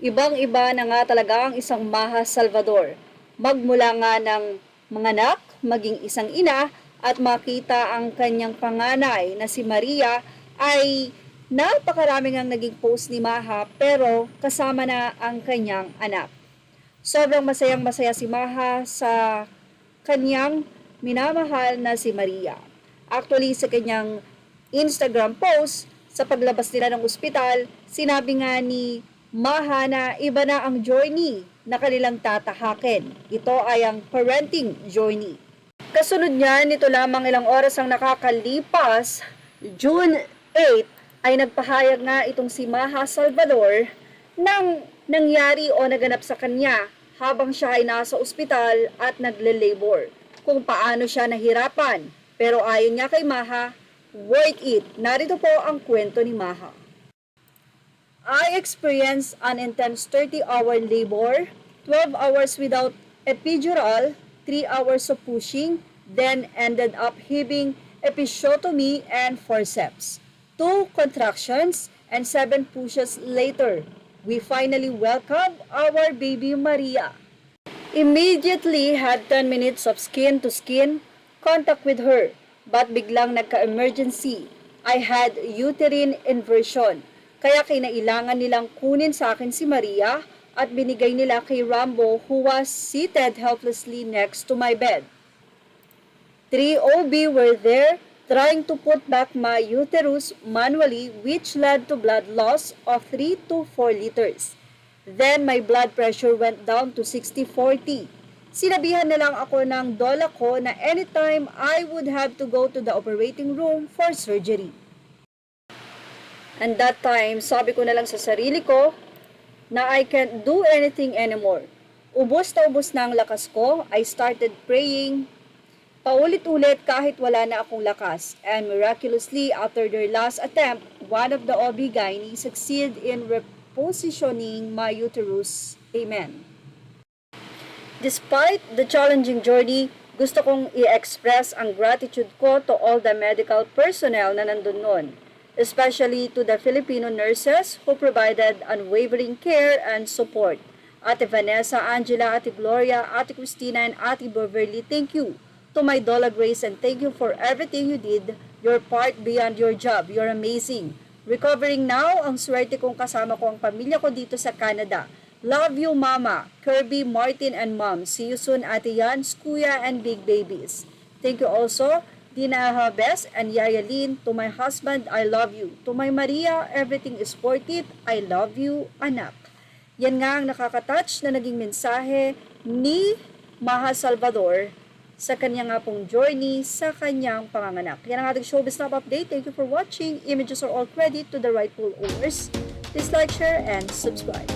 Ibang-iba na nga talaga ang isang Maha Salvador. Magmula nga ng mga anak, maging isang ina, at makita ang kanyang panganay na si Maria ay napakaraming ang naging post ni Maha pero kasama na ang kanyang anak. Sobrang masayang masaya si Maha sa kanyang minamahal na si Maria. Actually, sa kanyang Instagram post, sa paglabas nila ng ospital, sinabi nga ni Maha na iba na ang journey na kanilang tatahakin. Ito ay ang parenting journey. Kasunod niyan, nito lamang ilang oras ang nakakalipas, June 8, ay nagpahayag nga itong si Maha Salvador ng nangyari o naganap sa kanya habang siya ay nasa ospital at nagle-labor. Kung paano siya nahirapan. Pero ayon niya kay Maha, worth it. Narito po ang kwento ni Maha. I experienced an intense 30-hour labor, 12 hours without epidural, 3 hours of pushing, then ended up having episiotomy and forceps. 2 contractions and 7 pushes later, we finally welcomed our baby Maria. Immediately had 10 minutes of skin-to-skin contact with her, but biglang nagka-emergency. I had uterine inversion, kaya kinailangan nilang kunin sa akin si Maria at binigay nila kay Rambo who was seated helplessly next to my bed. 3 OB were there trying to put back my uterus manually, which led to blood loss of 3 to 4 liters. Then my blood pressure went down to 60/40. Sinabihan na lang ako ng dola ko na anytime I would have to go to the operating room for surgery. And that time, sabi ko na lang sa sarili ko na I can't do anything anymore. Ubos na ang lakas ko. I started praying paulit-ulit kahit wala na akong lakas. And miraculously, after their last attempt, one of the OB-GYN succeeded in repositioning my uterus. Amen. Despite the challenging journey, gusto kong i-express ang gratitude ko to all the medical personnel na nandun nun, especially to the Filipino nurses who provided unwavering care and support. Ate Vanessa, Angela, Ate Gloria, Ate Christina, and Ate Beverly, thank you. To my Dola Grace, and thank you for everything you did, your part beyond your job. You're amazing. Recovering now, ang swerte kong kasama ko ang pamilya ko dito sa Canada. Love you, Mama, Kirby, Martin, and Mom. See you soon, Ate Yans, Kuya, and Big Babies. Thank you also, Dina Habes and Yaya Lynn. To my husband, I love you. To my Maria, everything is worth it. I love you, anak. Yan nga ang nakakatouch na naging mensahe ni Maha Salvador sa kanya nga pong journey sa kanyang panganganak. Yan ang ating showbiz top update. Thank you for watching. Images are all credit to the rightful owners. Please like, share, and subscribe.